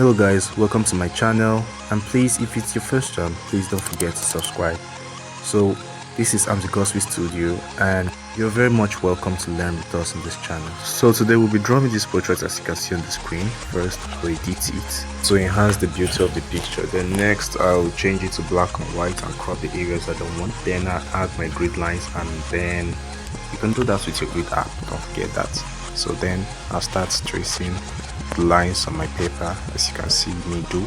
Hello guys, welcome to my channel, and please, if it's your first time, please don't forget to subscribe. So this is Amzigoswi Studio, and you're very much welcome to learn with us on this channel. So today we'll be drawing this portrait as you can see on the screen. First I'll edit it to enhance the beauty of the picture. Then next I'll change it to black and white and crop the areas I don't want. Then I'll add my grid lines, and then you can do that with your grid app, don't forget that. So then I'll start tracing the lines on my paper, as you can see me do,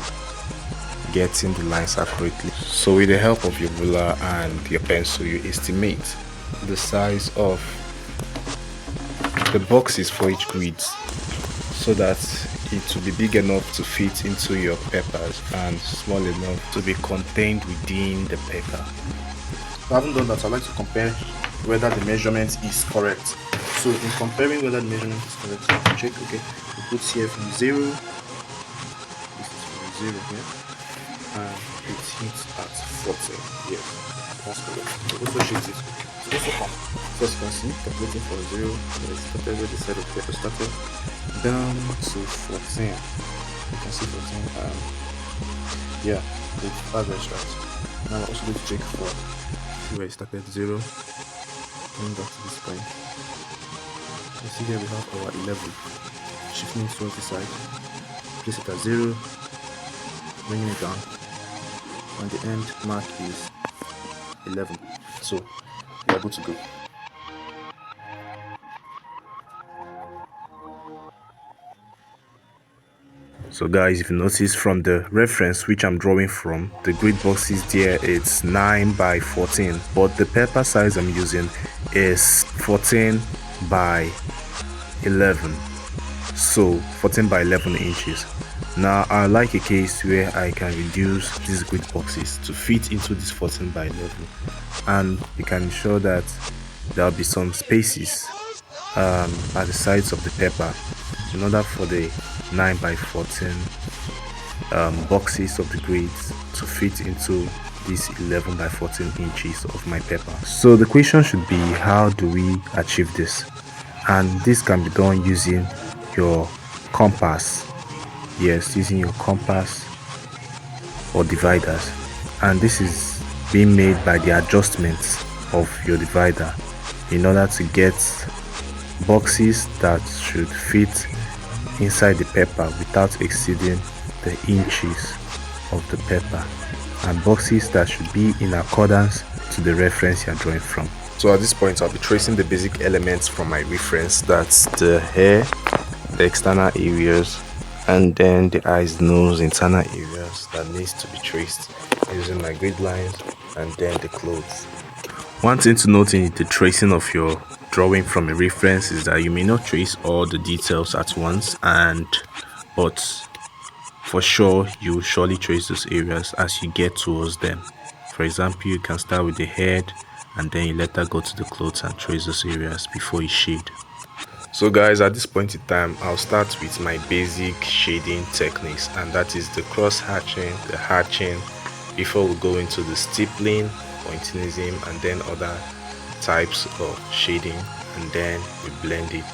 getting the lines accurately. So with the help of your ruler and your pencil, you estimate the size of the boxes for each grid so that it will be big enough to fit into your papers and small enough to be contained within the paper. If I haven't done that, I'd like to compare whether the measurement is correct. So in comparing whether the measurement is correct, so I check, okay, we put here from 0, this is from 0 here, and it hits at 14, yes, that's correct. So also shades it, so also come, so as you can see, calculating from 0, where it started, where the side of the paper started, down to 14, you can see 14, yeah, the average right. Now we're also going to check for where it started 0, going back to this point. You see here we have our 11, shifting towards the side, place it at 0, bringing it down, and the end mark is 11, so we are good to go. So guys, if you notice from the reference which I'm drawing from, the grid boxes there, it's 9 by 14, but the paper size I'm using is 14 by 11, so 14 by 11 inches. Now I like a case where I can reduce these grid boxes to fit into this 14 by 11, and you can ensure that there will be some spaces at the sides of the paper in order for the 9 by 14 boxes of the grids to fit into this 11 by 14 inches of my paper. So the question should be, how do we achieve this? And this can be done using your compass. Yes, using your compass or dividers, and this is being made by the adjustments of your divider in order to get boxes that should fit inside the paper without exceeding the inches of the paper, and boxes that should be in accordance to the reference you are drawing from. So at this point I'll be tracing the basic elements from my reference, that's the hair, the external areas, and then the eyes, nose, internal areas that needs to be traced using my grid lines, and then the clothes. One thing to note in the tracing of your drawing from a reference is that you may not trace all the details at once, but for sure you will surely trace those areas as you get towards them. For example, you can start with the head and then you later go to the clothes and trace those areas before you shade. So guys, at this point in time I'll start with my basic shading techniques, and that is the cross hatching, the hatching, before we go into the stippling, pointillism, and then other types of shading, and then we blend it.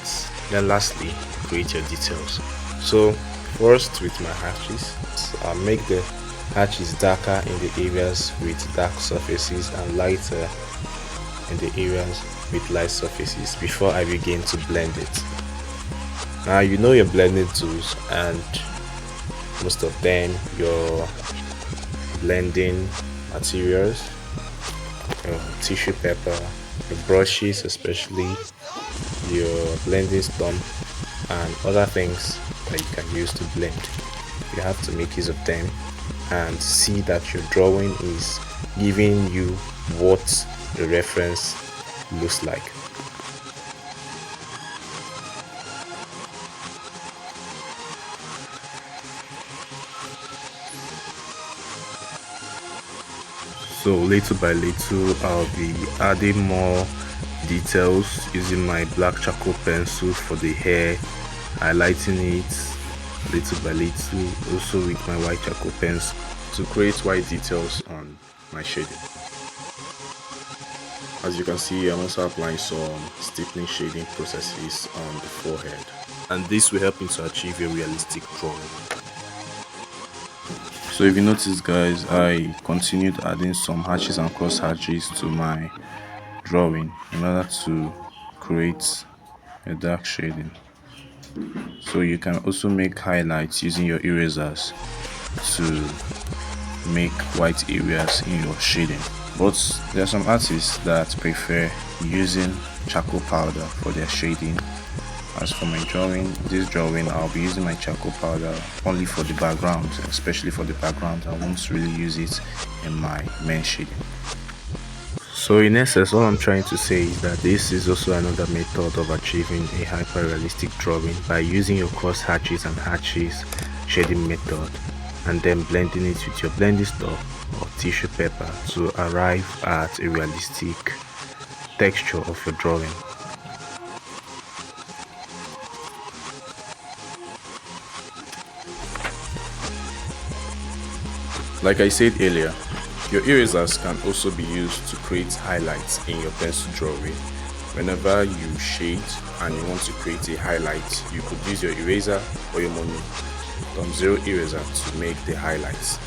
Then lastly, create your details. So first, with my hatches, I'll make the hatches darker in the areas with dark surfaces and lighter in the areas with light surfaces before I begin to blend it. Now you know your blending tools, and most of them your blending materials, your tissue paper, your brushes, especially your blending stump, and other things that you can use to blend. You have to make use of them and see that your drawing is giving you what the reference looks like. So little by little I'll be adding more details using my black charcoal pencil for the hair, highlighting it little by little, also with my white charcoal pencil to create white details on my shading. As you can see, I'm also applying some stippling shading processes on the forehead, and this will help me to achieve a realistic drawing. So if you notice guys, I continued adding some hatches and cross hatches to my drawing in order to create a dark shading. So you can also make highlights using your erasers to make white areas in your shading. But there are some artists that prefer using charcoal powder for their shading. As for my drawing, this drawing I'll be using my charcoal powder only for the background, especially for the background. I won't really use it in my main shading. So in essence, all I'm trying to say is that this is also another method of achieving a hyper-realistic drawing by using your cross hatches and hatches shading method and then blending it with your blending stock or tissue paper to arrive at a realistic texture of your drawing. Like I said earlier, your erasers can also be used to create highlights in your pencil drawing. Whenever you shade and you want to create a highlight, you could use your eraser or your mono zero eraser to make the highlights.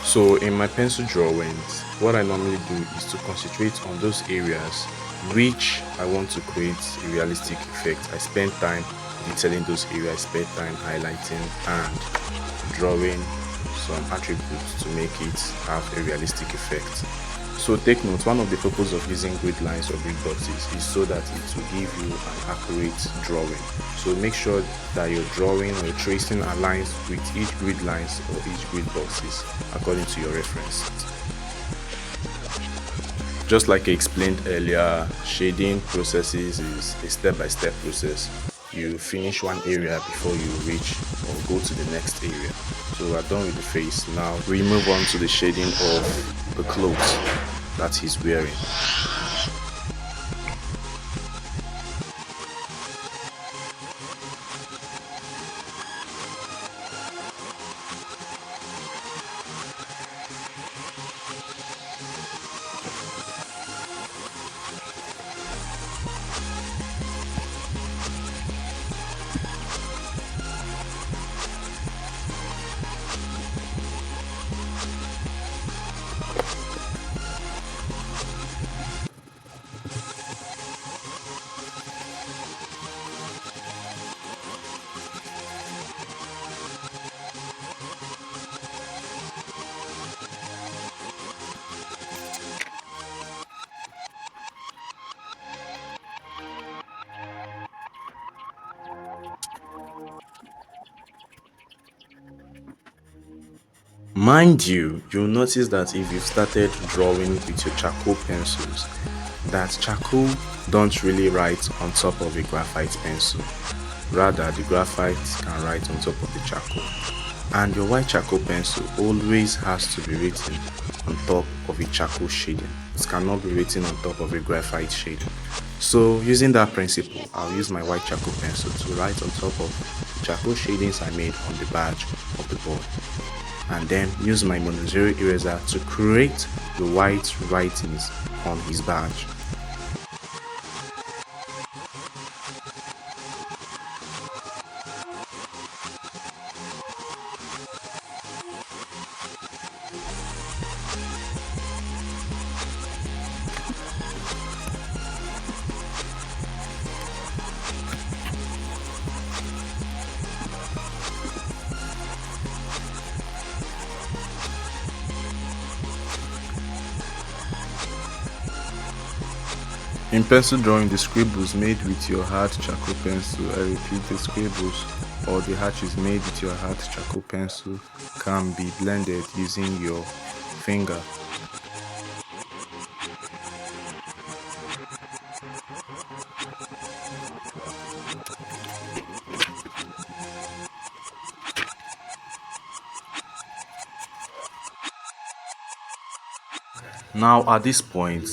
So in my pencil drawings, what I normally do is to concentrate on those areas which I want to create a realistic effect. I spend time detailing those areas, I spend time highlighting and drawing some attributes to make it have a realistic effect. So take note, one of the purpose of using grid lines or grid boxes is so that it will give you an accurate drawing. So make sure that your drawing or your tracing aligns with each grid lines or each grid boxes according to your reference. Just like I explained earlier, shading processes is a step-by-step process. You finish one area before you reach or go to the next area. So we're done with the face. Now we move on to the shading of the clothes that he's wearing. Mind you, you'll notice that if you've started drawing with your charcoal pencils, that charcoal don't really write on top of a graphite pencil. Rather, the graphite can write on top of the charcoal. And your white charcoal pencil always has to be written on top of a charcoal shading. It cannot be written on top of a graphite shading. So using that principle, I'll use my white charcoal pencil to write on top of the charcoal shadings I made on the badge of the board, and then use my mono zero eraser to create the white writings on his badge. In pencil drawing, the scribbles made with your hard charcoal pencil, I repeat, the scribbles or the hatches made with your hard charcoal pencil can be blended using your finger. Now at this point,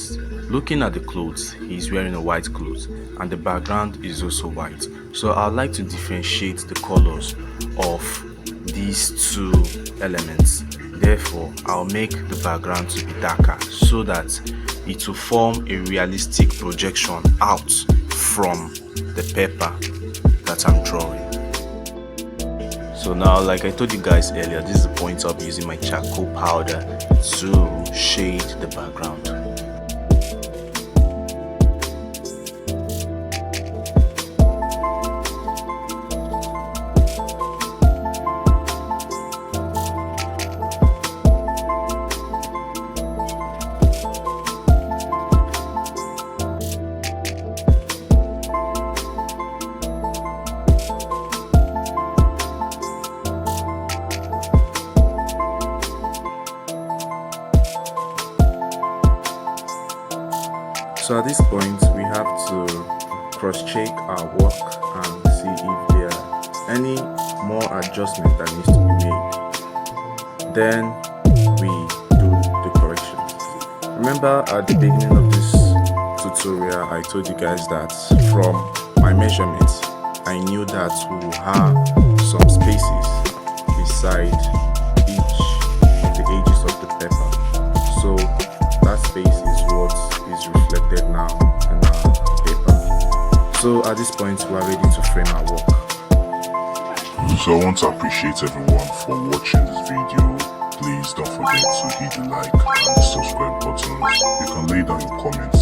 looking at the clothes, he's wearing a white clothes and the background is also white. So I'd like to differentiate the colors of these two elements. Therefore, I'll make the background to be darker so that it will form a realistic projection out from the paper that I'm drawing. So now, like I told you guys earlier, this is the point I'll be using my charcoal powder to shade the background. So at this point, we have to cross-check our work and see if there are any more adjustments that needs to be made. Then we do the corrections. Remember at the beginning of this tutorial, I told you guys that from my measurements, I knew that we will have some spaces beside each of the edges of the paper. So that space is what is reflected now in our paper. So at this point, we are ready to frame our work. So I want to appreciate everyone for watching this video. Please don't forget to hit the like and the subscribe buttons. You can lay down your comments